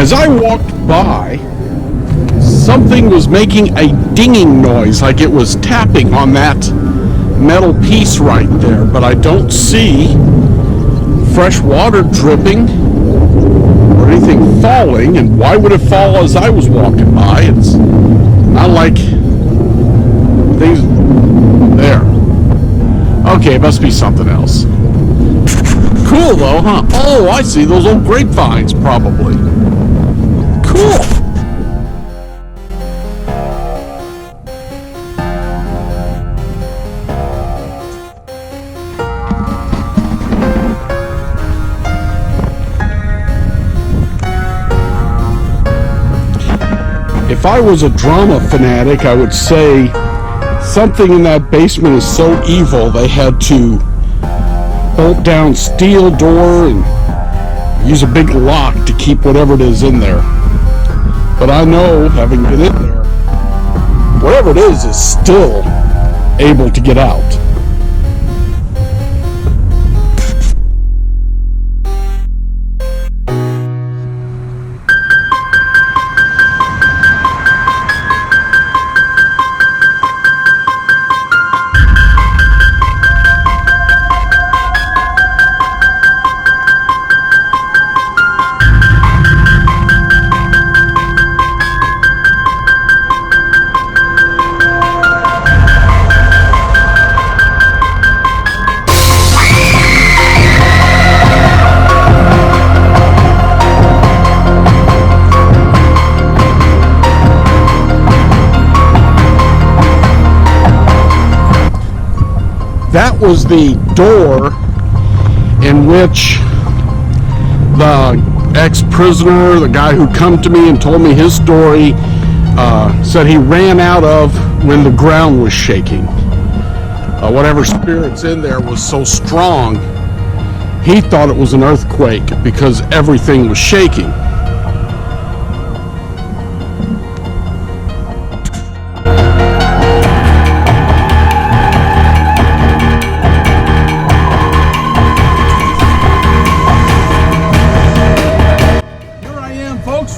As I walked by, something was making a dinging noise, like it was tapping on that metal piece right there, but I don't see fresh water dripping or anything falling. And why would it fall as I was walking by? It's not like things there. Okay, it must be something else. Cool though, huh? Oh, I see, those old grapevines probably. Cool. If I was a drama fanatic, I would say something in that basement is so evil they had to bolt down steel door and use a big lock to keep whatever it is in there. But I know, having been in there, whatever it is still able to get out. That was the door in which the ex-prisoner, the guy who come to me and told me his story, said he ran out of when the ground was shaking. Whatever spirit's in there was so strong, he thought it was an earthquake because everything was shaking.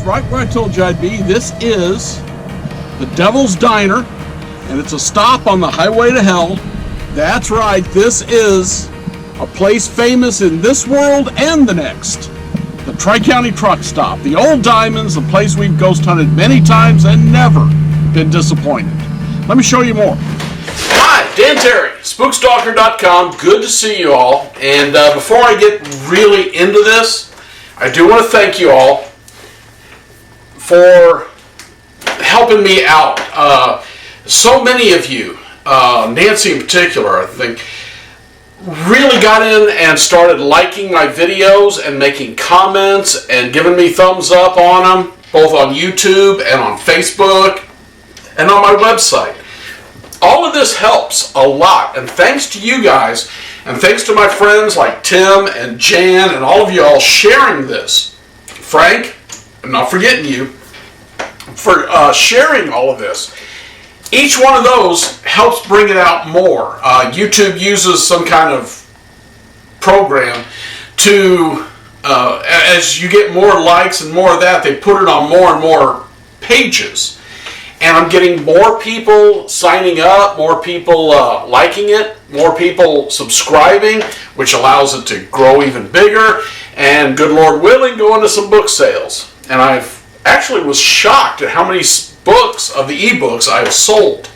Right where I told you I'd be. This is the Devil's Diner, and it's a stop on the highway to hell. That's right, this is a place famous in this world and the next. The Tri-County Truck Stop, the Old Diamonds, the place we've ghost hunted many times and never been disappointed. Let me show you more. Hi, Dan Terry, Spookstalker.com. Good to see you all. And before I get really into this, I do want to thank you all for helping me out. So many of you, Nancy in particular, I think, really got in and started liking my videos and making comments and giving me thumbs up on them, both on YouTube and on Facebook and on my website. All of this helps a lot, and thanks to you guys, and thanks to my friends like Tim and Jan and all of you all sharing this. Frank, I'm not forgetting you, for sharing all of this. Each one of those helps bring it out more. YouTube uses some kind of program to, as you get more likes and more of that, they put it on more and more pages. And I'm getting more people signing up, more people liking it, more people subscribing, which allows it to grow even bigger, and good Lord willing, go into some book sales. And I've actually was shocked at how many books of the ebooks I have sold.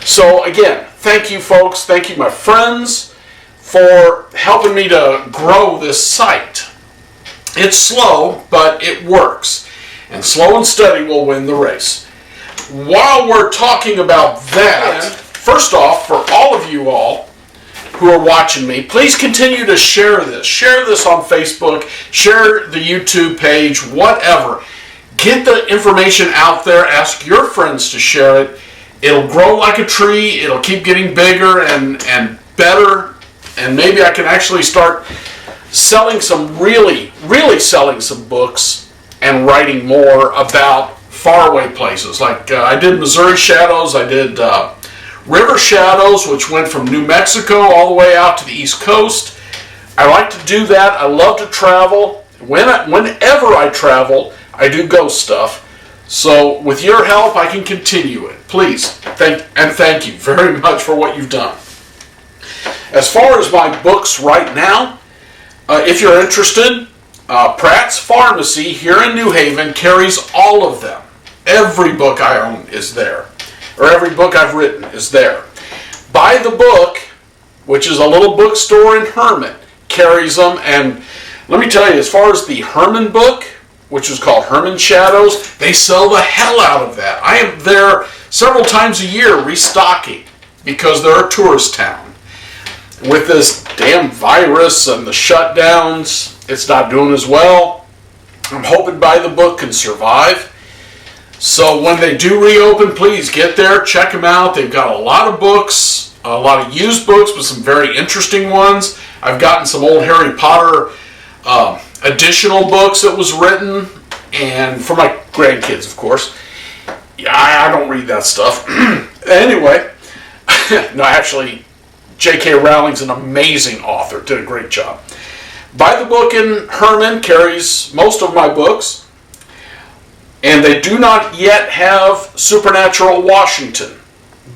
So again, thank you folks, thank you my friends for helping me to grow this site. It's slow, but it works. And slow and steady will win the race. While we're talking about that, first off, for all of you all who are watching me, please continue to share this. Share this on Facebook, share the YouTube page, whatever. Get the information out there. Ask your friends to share it. It'll grow like a tree. It'll keep getting bigger and better. And maybe I can actually start selling some, really selling some books and writing more about faraway places. Like I did Missouri Shadows. I did River Shadows, which went from New Mexico all the way out to the East Coast. I like to do that. I love to travel. Whenever I travel, I do ghost stuff. So with your help, I can continue it. Please, thank you very much for what you've done. As far as my books right now, if you're interested, Pratt's Pharmacy here in New Haven carries all of them. Every book I own is there, or every book I've written is there. Buy the Book, which is a little bookstore in Herman, carries them. And let me tell you, as far as the Herman book, which is called Herman Shadows, they sell the hell out of that. I am there several times a year restocking because they're a tourist town. With this damn virus and the shutdowns, it's not doing as well. I'm hoping Buy the Book can survive. So when they do reopen, please get there, check them out. They've got a lot of books, a lot of used books, but some very interesting ones. I've gotten some old Harry Potter additional books that was written, and for my grandkids, of course. Yeah, I don't read that stuff. Anyway, no, actually, J.K. Rowling's an amazing author, did a great job. Buy the Book in Herman carries most of my books. And they do not yet have Supernatural Washington,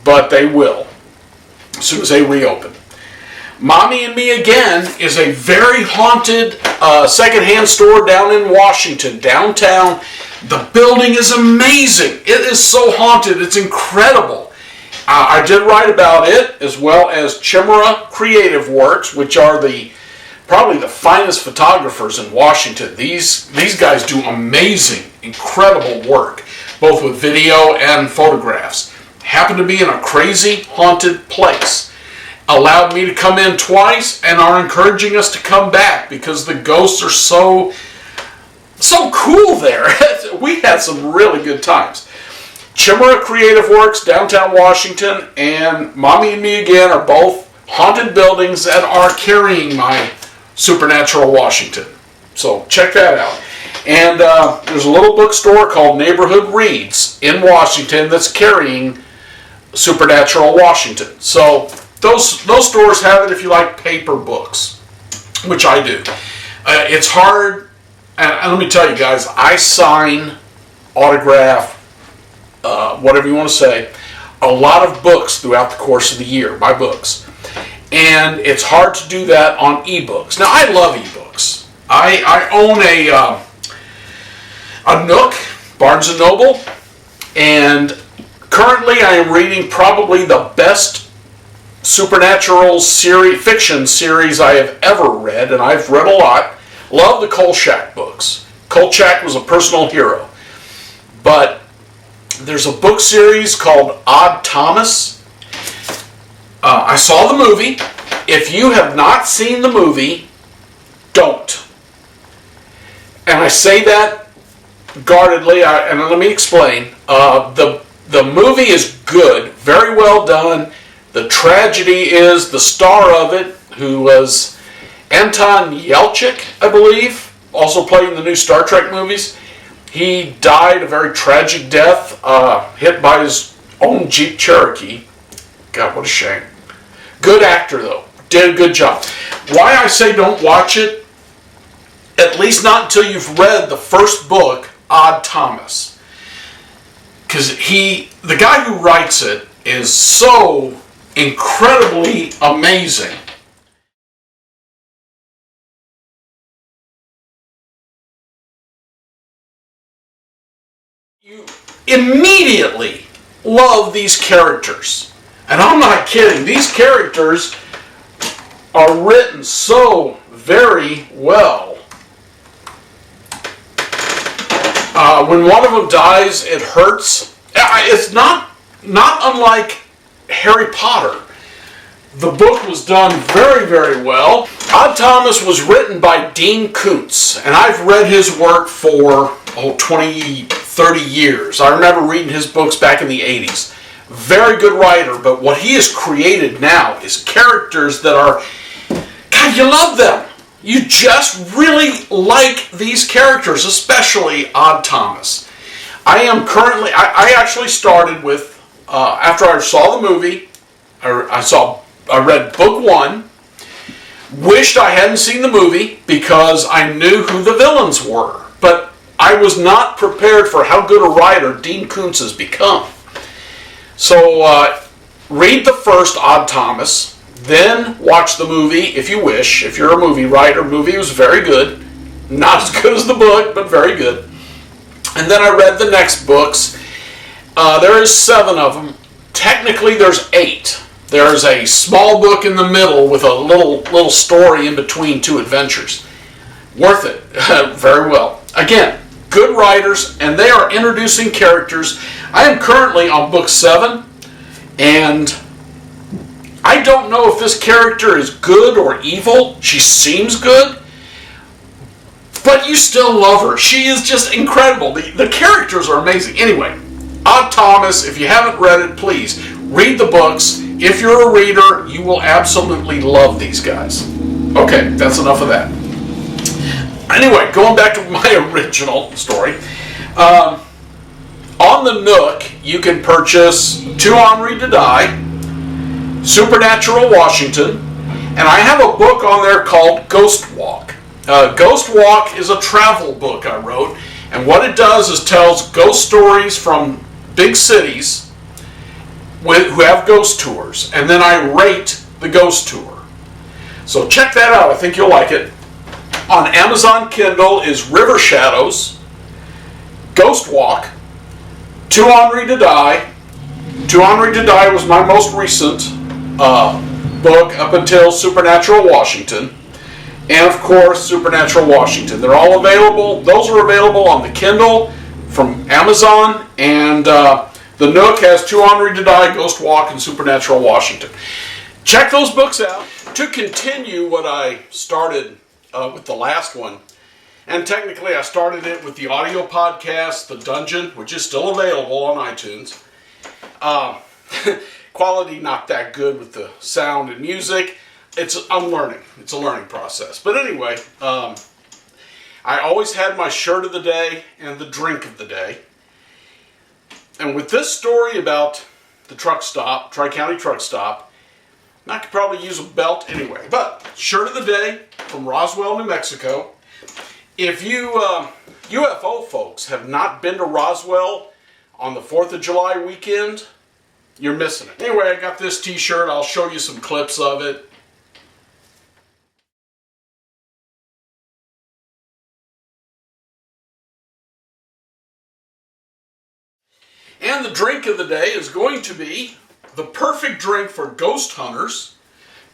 but they will as soon as they reopen. Mommy and Me Again is a very haunted secondhand store down in Washington, downtown. The building is amazing. It is so haunted. It's incredible. I did write about it, as well as Chimera Creative Works, which are probably the finest photographers in Washington. These guys do amazing, incredible work, both with video and photographs. Happen to be in a crazy haunted place. Allowed me to come in twice and are encouraging us to come back because the ghosts are so cool there. We had some really good times. Chimera Creative Works, downtown Washington, and Mommy and Me Again are both haunted buildings that are carrying my Supernatural Washington. So check that out. And there's a little bookstore called Neighborhood Reads in Washington that's carrying Supernatural Washington. So those stores have it if you like paper books, which I do. It's hard, and let me tell you guys, I sign, autograph, whatever you want to say, a lot of books throughout the course of the year, my books. And it's hard to do that on ebooks. Now, I love ebooks. I own a Nook, Barnes & Noble, and currently I am reading probably the best supernatural fiction series I have ever read, and I've read a lot. Love the Kolchak books. Kolchak was a personal hero. But there's a book series called Odd Thomas. I saw the movie. If you have not seen the movie, don't. And I say that guardedly, and let me explain. The movie is good, very well done. The tragedy is the star of it, who was Anton Yelchin, I believe, also played in the new Star Trek movies. He died a very tragic death, hit by his own Jeep Cherokee. God, what a shame. Good actor, though. Did a good job. Why I say don't watch it, at least not until you've read the first book, Odd Thomas. Because the guy who writes it is so incredibly amazing. You immediately love these characters. And I'm not kidding. These characters are written so very well. When one of them dies, it hurts. It's not unlike Harry Potter. The book was done very, very well. Odd Thomas was written by Dean Koontz, and I've read his work for 20, 30 years. I remember reading his books back in the 80s. Very good writer, but what he has created now is characters that are, God, you love them. You just really like these characters, especially Odd Thomas. I actually started with, after I saw the movie, I read book 1, wished I hadn't seen the movie because I knew who the villains were. But I was not prepared for how good a writer Dean Koontz has become. So read the first Odd Thomas, then watch the movie if you wish. If you're a movie writer, movie was very good. Not as good as the book, but very good. And then I read the next books. There is 7 of them. Technically, there's 8. There's a small book in the middle with a little story in between 2 adventures. Worth it. Very well. Again, good writers, and they are introducing characters. I am currently on book 7, and I don't know if this character is good or evil. She seems good, but you still love her. She is just incredible. The characters are amazing. Anyway, Odd Thomas, if you haven't read it, please read the books. If you're a reader, you will absolutely love these guys. Okay, that's enough of that. Anyway, going back to my original story. On the Nook, you can purchase Too Ornery to Die, Supernatural Washington, and I have a book on there called Ghost Walk. Ghost Walk is a travel book I wrote, and what it does is tells ghost stories from big cities who have ghost tours, and then I rate the ghost tour. So check that out. I think you'll like it. On Amazon Kindle is River Shadows, Ghost Walk, Too Ornery to Die. Too Ornery to Die was my most recent book up until Supernatural Washington. And of course, Supernatural Washington. They're all available. Those are available on the Kindle from Amazon. And the Nook has Too Ornery to Die, Ghost Walk, and Supernatural Washington. Check those books out. To continue what I started with the last one, and technically I started it with the audio podcast, The Dungeon, which is still available on iTunes. Quality not that good with the sound and music. I'm learning. It's a learning process. But anyway, I always had my shirt of the day and the drink of the day. And with this story about the truck stop, Tri-County truck stop, I could probably use a belt anyway. But shirt of the day from Roswell, New Mexico. If you UFO folks have not been to Roswell on the 4th of July weekend, you're missing it. Anyway, I got this t-shirt. I'll show you some clips of it. And the drink of the day is going to be the perfect drink for ghost hunters,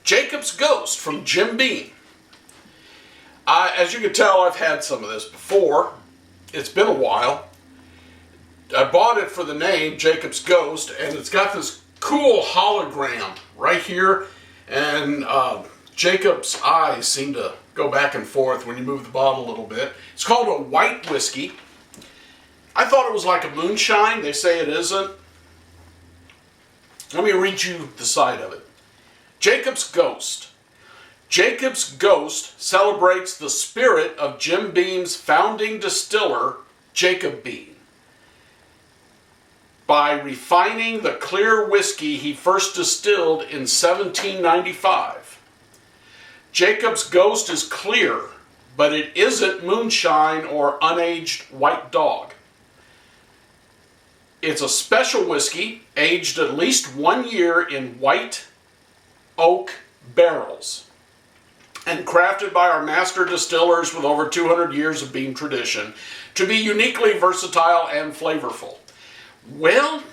Jacob's Ghost from Jim Beam. As you can tell, I've had some of this before. It's been a while. I bought it for the name Jacob's Ghost, and it's got this cool hologram right here, and Jacob's eyes seem to go back and forth when you move the bottle a little bit. It's called a white whiskey. I thought it was like a moonshine. They say it isn't. Let me read you the side of it. Jacob's Ghost. Jacob's Ghost celebrates the spirit of Jim Beam's founding distiller, Jacob Beam, by refining the clear whiskey he first distilled in 1795. Jacob's Ghost is clear, but it isn't moonshine or unaged white dog. It's a special whiskey, aged at least 1 year in white oak barrels, and crafted by our master distillers with over 200 years of Beam tradition to be uniquely versatile and flavorful. Well,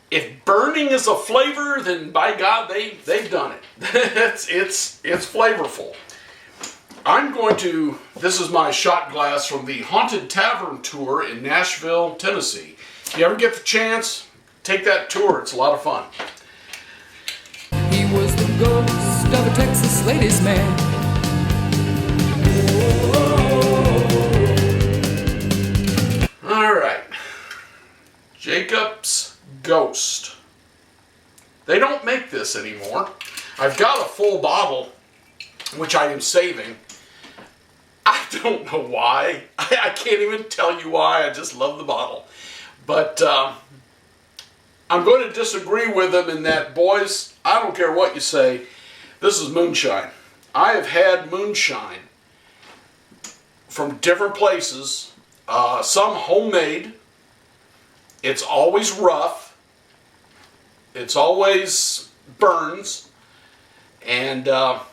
if burning is a flavor, then by God, they've done it. it's flavorful. This is my shot glass from the Haunted Tavern tour in Nashville, Tennessee. If you ever get the chance, take that tour. It's a lot of fun. He was the ghost of a Texas ladies' man. All right. Jacob's Ghost. They don't make this anymore. I've got a full bottle, which I am saving. I don't know why. I can't even tell you why. I just love the bottle. But I'm going to disagree with them in that, boys, I don't care what you say, this is moonshine. I have had moonshine from different places, some homemade. It's always rough. It's always burns. And like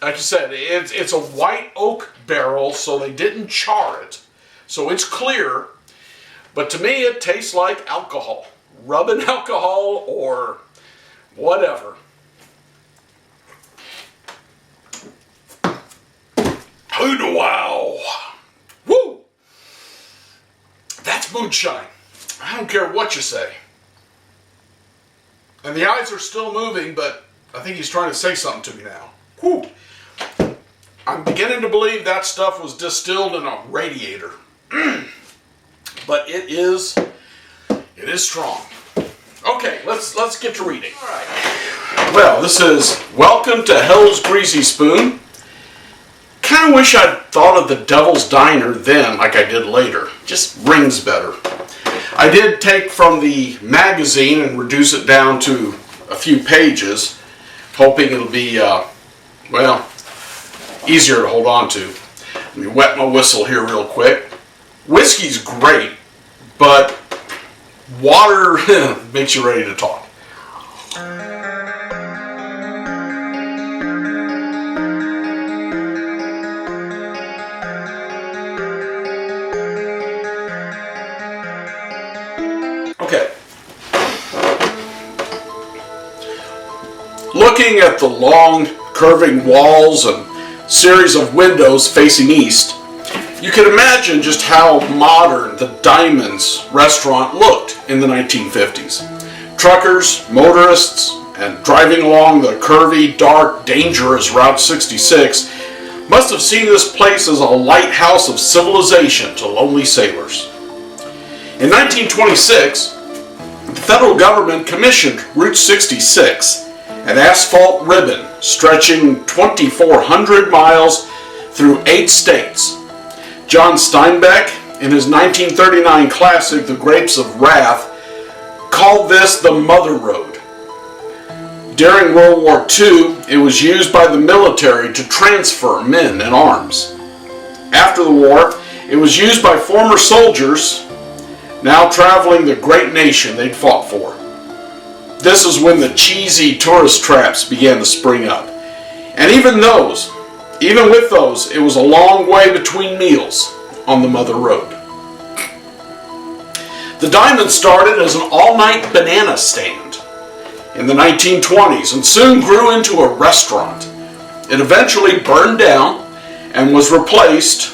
I said, it's a white oak barrel, so they didn't char it. So it's clear. But to me, it tastes like alcohol. Rubbing alcohol or whatever. Wow. Woo! That's moonshine. I don't care what you say. And the eyes are still moving, but I think he's trying to say something to me now. Whew. I'm beginning to believe that stuff was distilled in a radiator. But it is strong. Okay, let's get to reading. All right. Well, this is Welcome to Hell's Greasy Spoon. Kind of wish I'd thought of the Devil's Diner then like I did later. Just rings better. I did take from the magazine and reduce it down to a few pages, hoping it'll be, well, easier to hold on to. Let me wet my whistle here real quick. Whiskey's great, but water makes you ready to talk. Okay. Looking at the long, curving walls and series of windows facing east, you can imagine just how modern the Diamonds restaurant looked in the 1950s. Truckers, motorists, and driving along the curvy, dark, dangerous Route 66 must have seen this place as a lighthouse of civilization to lonely sailors. In 1926, the federal government commissioned Route 66, an asphalt ribbon stretching 2,400 miles through 8 states. John Steinbeck, in his 1939 classic, The Grapes of Wrath, called this the Mother Road. During World War II, it was used by the military to transfer men and arms. After the war, it was used by former soldiers now traveling the great nation they'd fought for. This is when the cheesy tourist traps began to spring up. And even with those, it was a long way between meals on the Mother Road. The Diamond started as an all-night banana stand in the 1920s and soon grew into a restaurant. It eventually burned down and was replaced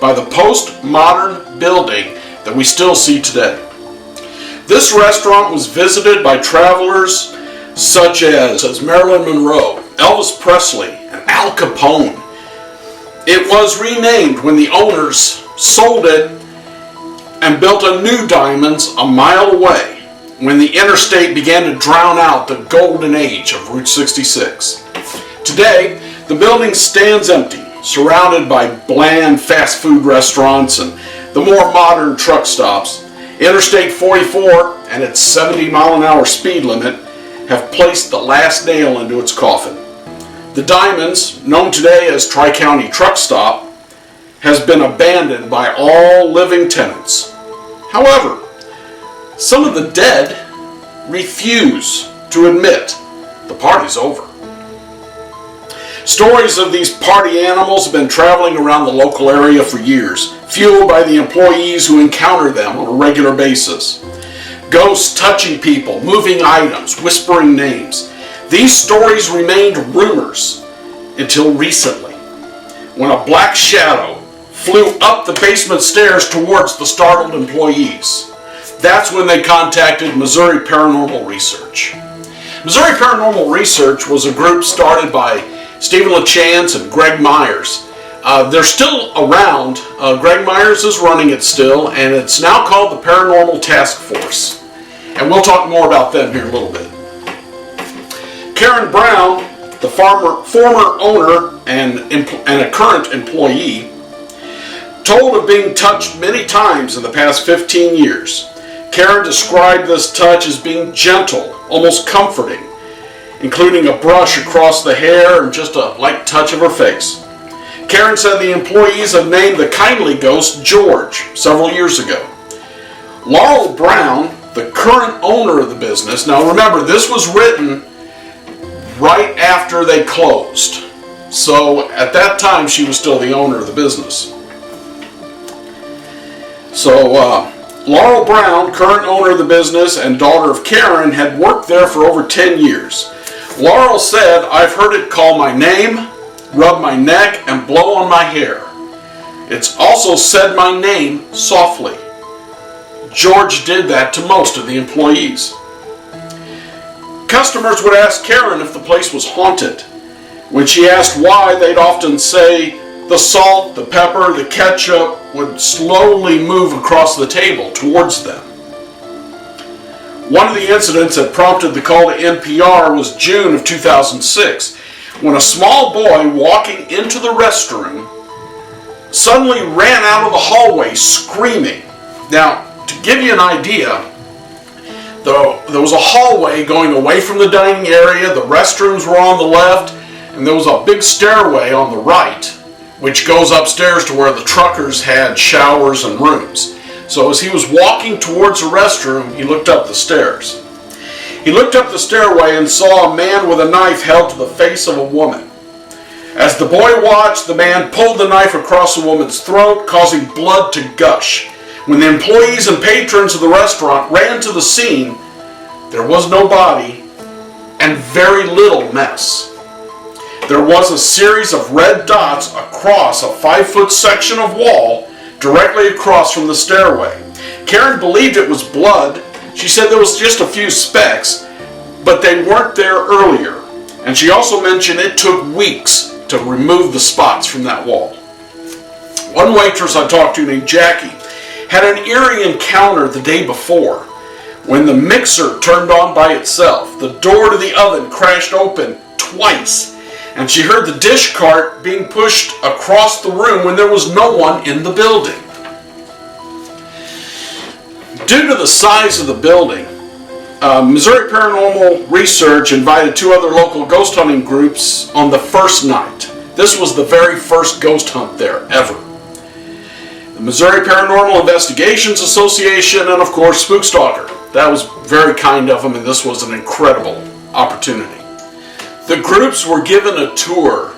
by the postmodern building that we still see today. This restaurant was visited by travelers such as Marilyn Monroe, Elvis Presley, and Al Capone. It was renamed when the owners sold it and built a new Diamonds a mile away when the interstate began to drown out the golden age of Route 66. Today, the building stands empty, surrounded by bland fast food restaurants and the more modern truck stops. Interstate 44 and its 70-mile-an-hour speed limit have placed the last nail into its coffin. The Diamonds, known today as Tri-County Truck Stop, has been abandoned by all living tenants. However, some of the dead refuse to admit the party's over. Stories of these party animals have been traveling around the local area for years, fueled by the employees who encounter them on a regular basis. Ghosts touching people, moving items, whispering names. These stories remained rumors until recently, when a black shadow flew up the basement stairs towards the startled employees. That's when they contacted Missouri Paranormal Research. Missouri Paranormal Research was a group started by Stephen LaChance and Greg Myers. They're still around. Greg Myers is running it still, and it's now called the Paranormal Task Force. And we'll talk more about them here in a little bit. Karen Brown, the former owner and a current employee, told of being touched many times in the past 15 years. Karen described this touch as being gentle, almost comforting. including a brush across the hair and just a light touch of her face. Karen said the employees had named the kindly ghost George several years ago. Laurel Brown, the current owner of the business, now remember, this was written right after they closed. So at that time, she was still the owner of the business. So Laurel Brown, current owner of the business and daughter of Karen, had worked there for over 10 years. Laurel said, "I've heard it call my name, rub my neck, and blow on my hair. It's also said my name softly." George did that to most of the employees. Customers would ask Karen if the place was haunted. When she asked why, they'd often say the salt, the pepper, the ketchup would slowly move across the table towards them. One of the incidents that prompted the call to NPR was June of 2006, when a small boy walking into the restroom suddenly ran out of the hallway screaming. Now, to give you an idea, there was a hallway going away from the dining area, the restrooms were on the left, and there was a big stairway on the right, which goes upstairs to where the truckers had showers and rooms. So as he was walking towards the restroom, he looked up the stairs. He looked up the stairway and saw a man with a knife held to the face of a woman. As the boy watched, the man pulled the knife across the woman's throat, causing blood to gush. When the employees and patrons of the restaurant ran to the scene, there was no body and very little mess. There was a series of red dots across a 5-foot section of wall directly across from the stairway. Karen believed it was blood. She said there was just a few specks, but they weren't there earlier. And she also mentioned it took weeks to remove the spots from that wall. One waitress I talked to named Jackie had an eerie encounter the day before when the mixer turned on by itself. The door to the oven crashed open twice, and she heard the dish cart being pushed across the room when there was no one in the building. Due to the size of the building, Missouri Paranormal Research invited 2 other local ghost hunting groups on the first night. This was the very first ghost hunt there ever. The Missouri Paranormal Investigations Association and, of course, Spookstalker. That was very kind of them, and this was an incredible opportunity. The groups were given a tour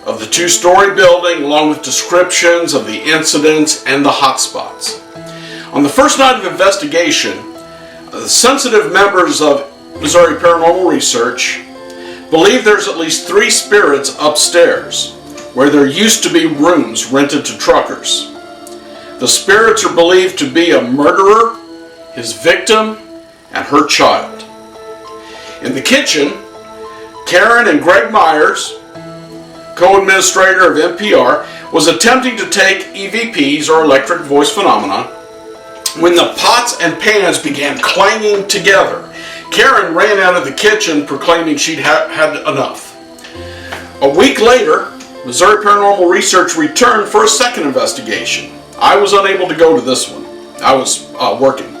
of the 2-story building along with descriptions of the incidents and the hotspots. On the first night of investigation, the sensitive members of Missouri Paranormal Research believe there's at least 3 spirits upstairs where there used to be rooms rented to truckers. The spirits are believed to be a murderer, his victim, and her child. In the kitchen, Karen and Greg Myers, co-administrator of NPR, was attempting to take EVPs, or electric voice phenomena, when the pots and pans began clanging together. Karen ran out of the kitchen proclaiming she'd had enough. A week later, Missouri Paranormal Research returned for a second investigation. I was unable to go to this one. I was working.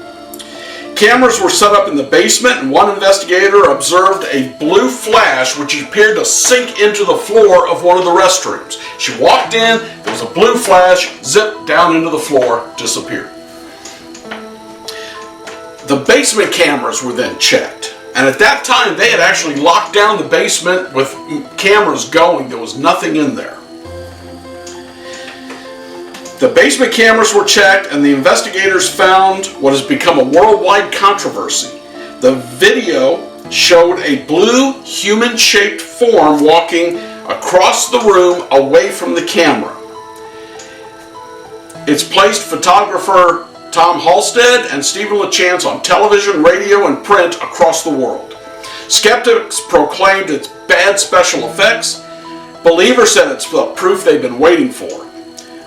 Cameras were set up in the basement, and one investigator observed a blue flash which appeared to sink into the floor of one of the restrooms. She walked in, there was a blue flash, zipped down into the floor, disappeared. The basement cameras were then checked, and at that time they had actually locked down the basement with cameras going. There was nothing in there. The basement cameras were checked, and the investigators found what has become a worldwide controversy. The video showed a blue human-shaped form walking across the room away from the camera. It's placed photographer Tom Halstead and Stephen LaChance on television, radio, and print across the world. Skeptics proclaimed it's bad special effects. Believers said it's the proof they've been waiting for.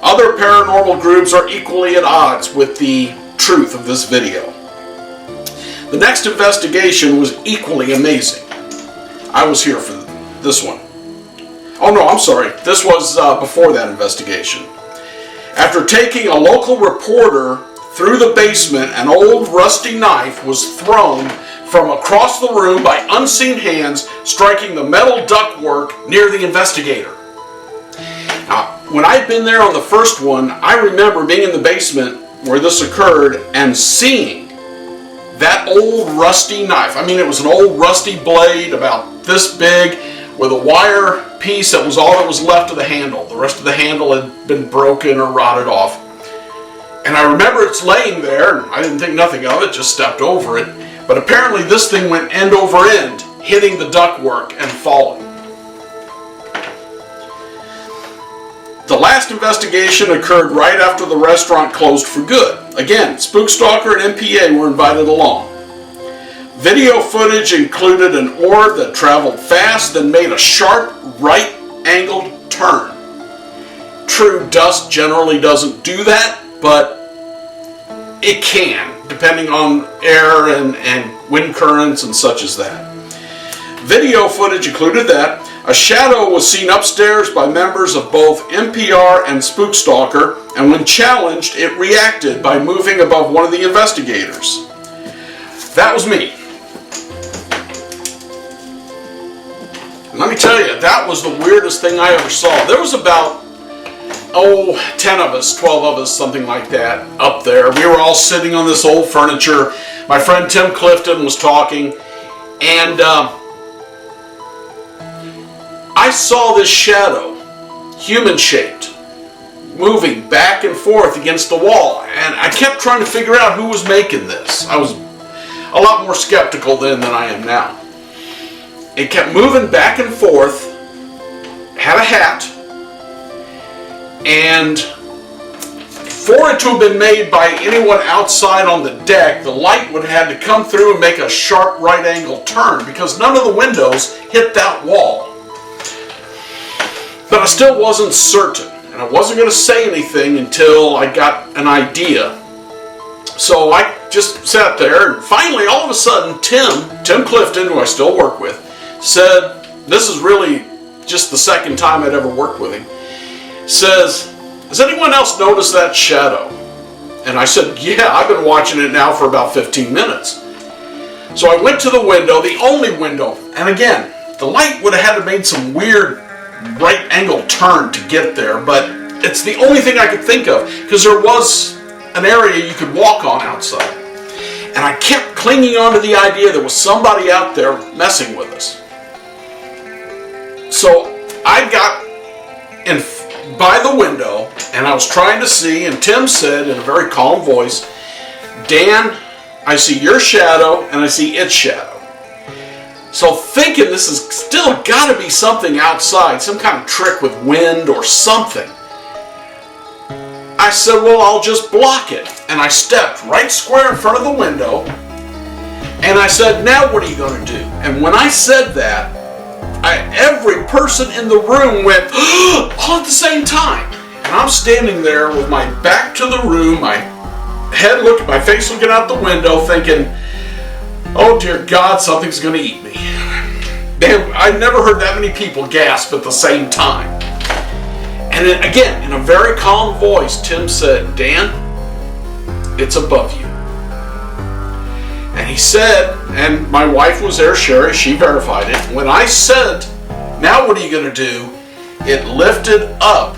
Other paranormal groups are equally at odds with the truth of this video. The next investigation was equally amazing. I was here for this one. Oh no, I'm sorry. This was before that investigation. After taking a local reporter through the basement, an old rusty knife was thrown from across the room by unseen hands striking the metal ductwork near the investigator. Now, when I'd been there on the first one, I remember being in the basement where this occurred and seeing that old rusty knife. I mean, it was an old rusty blade about this big with a wire piece that was all that was left of the handle. The rest of the handle had been broken or rotted off. And I remember it's laying there, and I didn't think nothing of it, just stepped over it. But apparently this thing went end over end, hitting the ductwork and falling. The last investigation occurred right after the restaurant closed for good. Again, Spookstalker and MPA were invited along. Video footage included an orb that traveled fast and made a sharp right-angled turn. True, dust generally doesn't do that, but it can, depending on air and wind currents and such as that. Video footage included that. A shadow was seen upstairs by members of both NPR and Spookstalker, and when challenged, it reacted by moving above one of the investigators. That was me. And let me tell you, that was the weirdest thing I ever saw. There was about 10 of us, 12 of us, something like that, up there. We were all sitting on this old furniture. My friend Tim Clifton was talking, and I saw this shadow, human-shaped, moving back and forth against the wall, and I kept trying to figure out who was making this. I was a lot more skeptical then than I am now. It kept moving back and forth, had a hat, and for it to have been made by anyone outside on the deck, the light would have had to come through and make a sharp right angle turn because none of the windows hit that wall. But I still wasn't certain, and I wasn't going to say anything until I got an idea. So I just sat there, and finally, all of a sudden, Tim Clifton, who I still work with, said, this is really just the second time I'd ever worked with him, says, has anyone else noticed that shadow? And I said, yeah, I've been watching it now for about 15 minutes. So I went to the window, the only window, and again, the light would have had to made some weird right angle turn to get there, but it's the only thing I could think of because there was an area you could walk on outside. And I kept clinging on to the idea there was somebody out there messing with us. So I got in by the window and I was trying to see, and Tim said in a very calm voice, Dan, I see your shadow and I see its shadow. So thinking this has still got to be something outside, some kind of trick with wind or something, I said, well, I'll just block it. And I stepped right square in front of the window, and I said, now what are you going to do? And when I said that, every person in the room went, all at the same time. And I'm standing there with my back to the room, my face looking out the window, thinking, oh dear God, something's going to eat me. Man, I've never heard that many people gasp at the same time. And then again, in a very calm voice, Tim said, Dan, it's above you. And he said, and my wife was there, Sherry, she verified it. When I said, now what are you going to do? It lifted up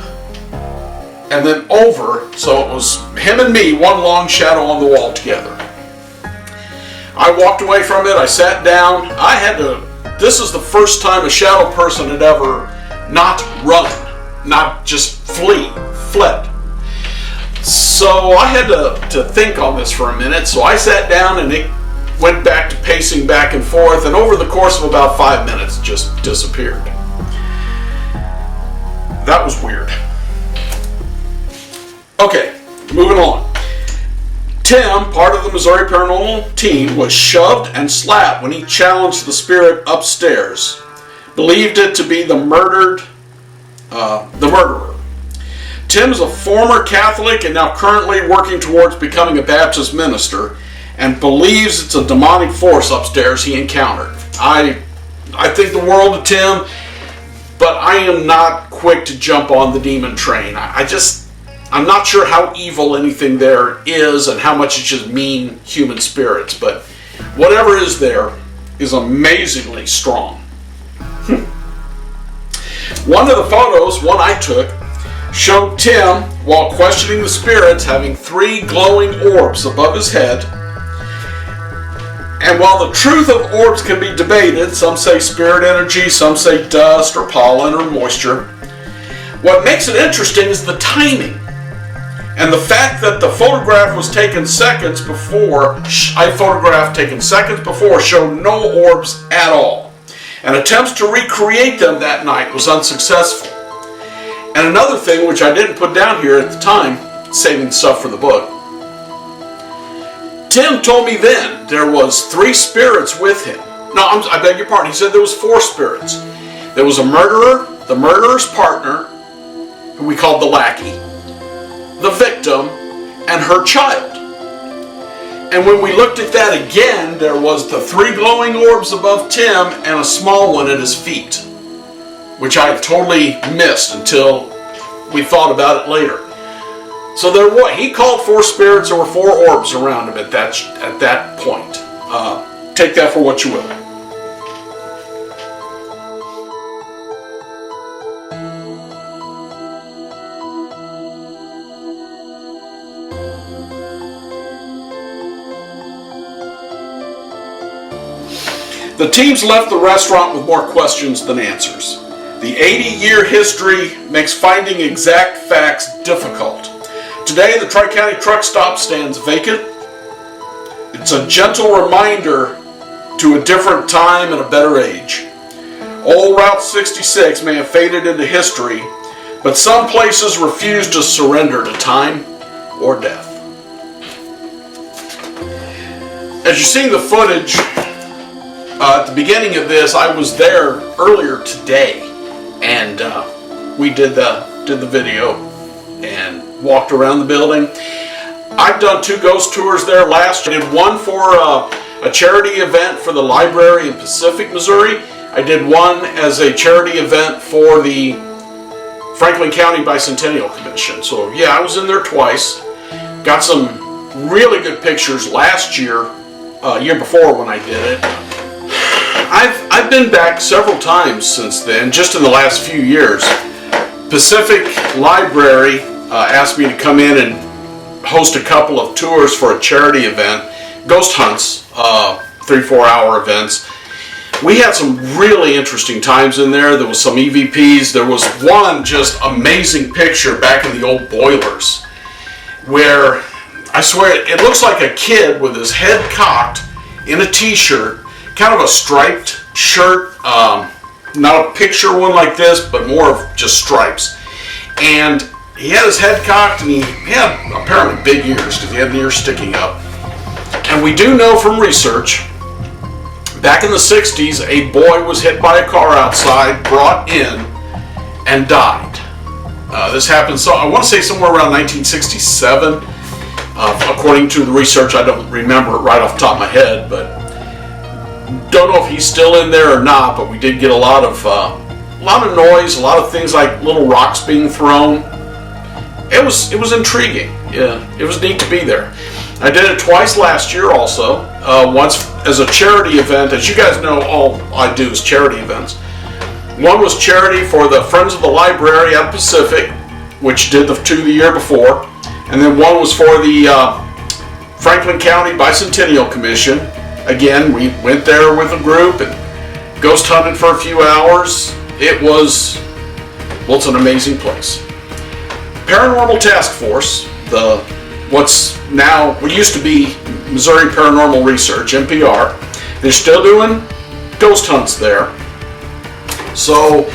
and then over, so it was him and me, one long shadow on the wall together. I walked away from it, I sat down, this is the first time a shadow person had ever not run, not just fled. So I had to think on this for a minute, so I sat down and it went back to pacing back and forth, and over the course of about 5 minutes just disappeared. That was weird. Okay, moving on. Tim, part of the Missouri Paranormal team, was shoved and slapped when he challenged the spirit upstairs. Believed it to be the murderer. Tim is a former Catholic and now currently working towards becoming a Baptist minister, and believes it's a demonic force upstairs he encountered. I think the world of Tim, but I am not quick to jump on the demon train. I'm not sure how evil anything there is and how much it's just mean human spirits, but whatever is there is amazingly strong. One of the photos, one I took, showed Tim, while questioning the spirits, having 3 glowing orbs above his head. And while the truth of orbs can be debated, some say spirit energy, some say dust or pollen or moisture, what makes it interesting is the timing. And the fact that the photograph was taken seconds before, showed no orbs at all. And attempts to recreate them that night was unsuccessful. And another thing, which I didn't put down here at the time, saving stuff for the book, Tim told me then there was 3 spirits with him. No, I beg your pardon. He said there was 4 spirits. There was a murderer, the murderer's partner, who we called the lackey, the victim, and her child. And when we looked at that again, there was the 3 glowing orbs above Tim and a small one at his feet, which I totally missed until we thought about it later. So he called 4 spirits. There were 4 orbs around him at that point. Take that for what you will. The teams left the restaurant with more questions than answers. The 80-year history makes finding exact facts difficult. Today, the Tri-County truck stop stands vacant. It's a gentle reminder to a different time and a better age. Old Route 66 may have faded into history, but some places refuse to surrender to time or death. As you see the footage, at the beginning of this, I was there earlier today, and we did the video and walked around the building. I've done 2 ghost tours there last year. I did one for a charity event for the library in Pacific, Missouri. I did one as a charity event for the Franklin County Bicentennial Commission. So yeah, I was in there twice. Got some really good pictures last year, year before when I did it. I've been back several times since then, just in the last few years. Pacific Library asked me to come in and host a couple of tours for a charity event, ghost hunts, 3-4 hour events. We had some really interesting times in there. There was some EVPs. There was one just amazing picture back in the old boilers where I swear it looks like a kid with his head cocked in a t-shirt, kind of a striped shirt, not a picture one like this, but more of just stripes. And he had his head cocked, and he had apparently big ears because he had an ear sticking up. And we do know from research, back in the 60s, a boy was hit by a car outside, brought in, and died. This happened, so I want to say somewhere around 1967. According to the research, I don't remember it right off the top of my head, but don't know if he's still in there or not. But we did get a lot of noise, a lot of things like little rocks being thrown. It was intriguing. Yeah, it was neat to be there. I did it twice last year also. Once as a charity event. As you guys know, all I do is charity events. One was charity for the Friends of the Library out of Pacific, which did the 2 the year before. And then one was for the Franklin County Bicentennial Commission. Again, we went there with a group and ghost hunted for a few hours. It's an amazing place. Paranormal Task Force, what used to be Missouri Paranormal Research, MPR, they're still doing ghost hunts there. So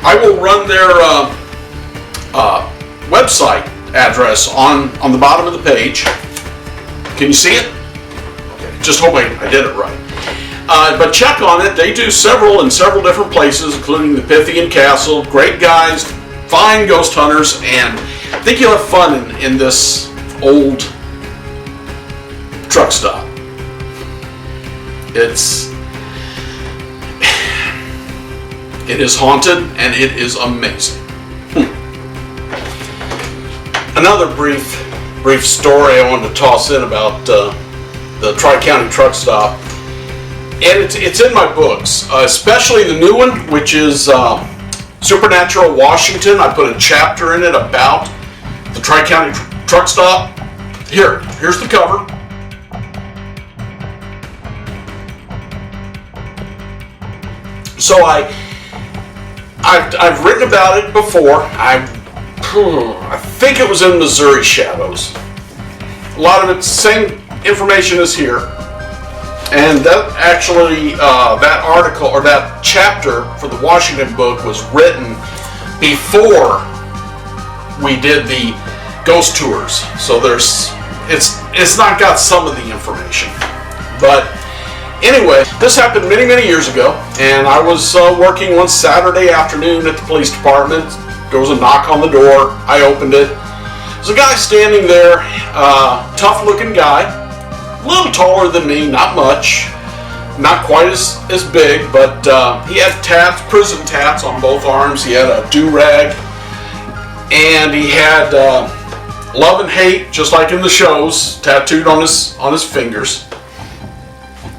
I will run their website address on the bottom of the page. Can you see it? Okay, just hope I did it right. But check on it. They do several in several different places, including the Pythian Castle. Great guys, fine ghost hunters, and I think you'll have fun in this old truck stop. It is haunted, and it is amazing. Another brief story I wanted to toss in about the Tri-County truck stop. And it's in my books, especially the new one, which is Supernatural Washington. I put a chapter in it about the Tri-County truck stop. Here's the cover. So I've written about it before. I think it was in Missouri Shadows. A lot of it's the same information as here. And that actually, that article or that chapter for the Washington book was written before we did the ghost tours. So it's not got some of the information. But anyway, this happened many, many years ago, and I was working one Saturday afternoon at the police department. There was a knock on the door. I opened it. There's a guy standing there, tough-looking guy, a little taller than me, not much, not quite as big, but he had tats, prison tats on both arms. He had a do-rag, and he had love and hate, just like in the shows, tattooed on his fingers.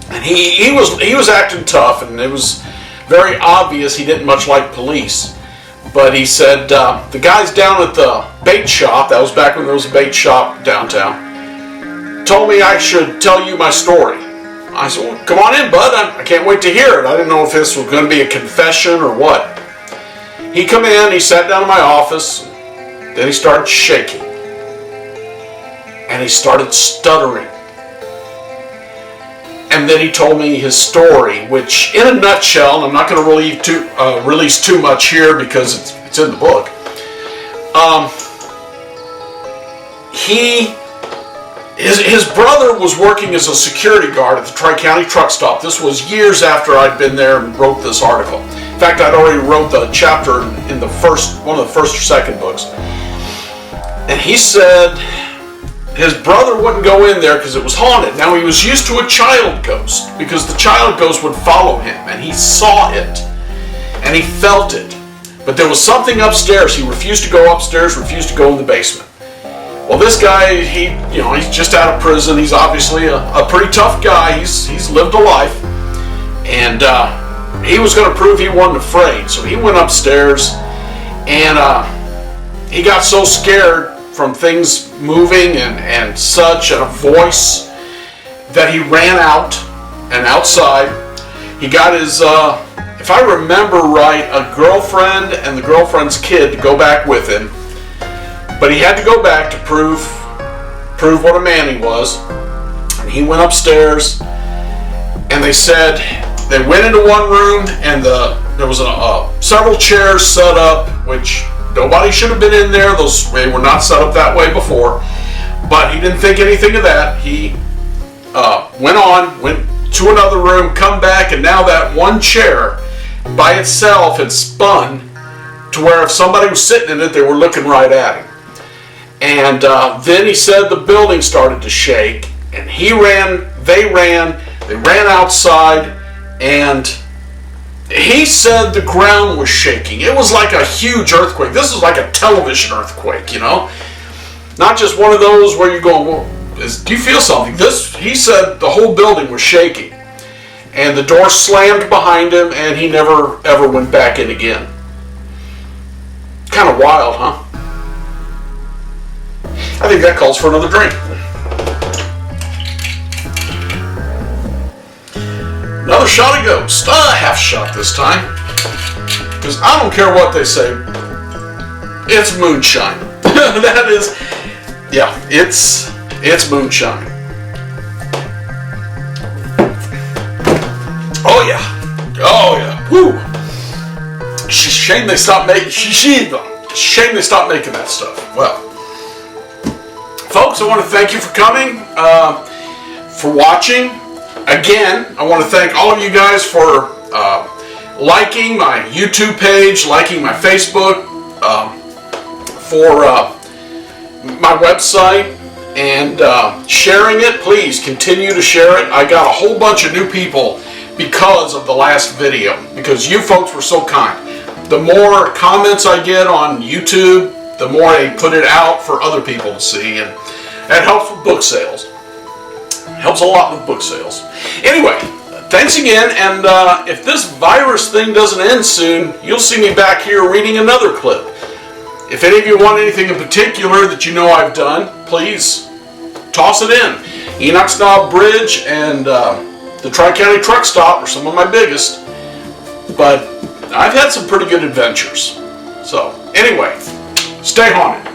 And he was acting tough, and it was very obvious he didn't much like police. But he said, the guys down at the bait shop, that was back when there was a bait shop downtown, told me I should tell you my story. I said, well, come on in, bud. I can't wait to hear it. I didn't know if this was going to be a confession or what. He come in, he sat down in my office, then he started shaking. And he started stuttering. And then he told me his story, which, in a nutshell, and I'm not going to release too much here because it's in the book. His brother was working as a security guard at the Tri-County truck stop. This was years after I'd been there and wrote this article. In fact, I'd already wrote the chapter in one of the first or second books. And he said his brother wouldn't go in there because it was haunted. Now, he was used to a child ghost because the child ghost would follow him, and he saw it, and he felt it. But there was something upstairs. He refused to go upstairs, refused to go in the basement. Well, this guy, he's just out of prison. He's obviously a pretty tough guy. He's lived a life, and he was going to prove he wasn't afraid. So he went upstairs, and he got so scared from things moving and such, and a voice, that he ran out and outside. He got his, if I remember right, a girlfriend and the girlfriend's kid to go back with him. But he had to go back to prove what a man he was. And he went upstairs, and they said they went into one room, and there was several chairs set up, which nobody should have been in there. They were not set up that way before. But he didn't think anything of that. He went to another room, come back, and now that one chair by itself had spun to where if somebody was sitting in it, they were looking right at him. And then he said the building started to shake, and they ran outside, and he said the ground was shaking. It was like a huge earthquake. This is like a television earthquake, Not just one of those where you're going, well, do you feel something? He said the whole building was shaking. And the door slammed behind him, and he never, ever went back in again. Kind of wild, huh? I think that calls for another drink. Another shot of Ghost. A half shot this time. Because I don't care what they say. It's moonshine. That is, yeah, it's moonshine. Oh yeah. Woo. Shame they stopped making. Shame they stopped making that stuff. Well, folks, I want to thank you for coming, for watching. Again, I want to thank all of you guys for liking my YouTube page, liking my Facebook, for my website, and sharing it. Please continue to share it. I got a whole bunch of new people because of the last video, because you folks were so kind. The more comments I get on YouTube, the more I put it out for other people to see, and that helps with book sales. Helps a lot with book sales. Anyway, thank Thanks again, and if this virus thing doesn't end soon, you'll see me back here reading another clip. If any of you want anything in particular that you know I've done, please toss it in. Enoch's Knob Bridge and the Tri-County Truck Stop are some of my biggest, but I've had some pretty good adventures. So, anyway, stay haunted.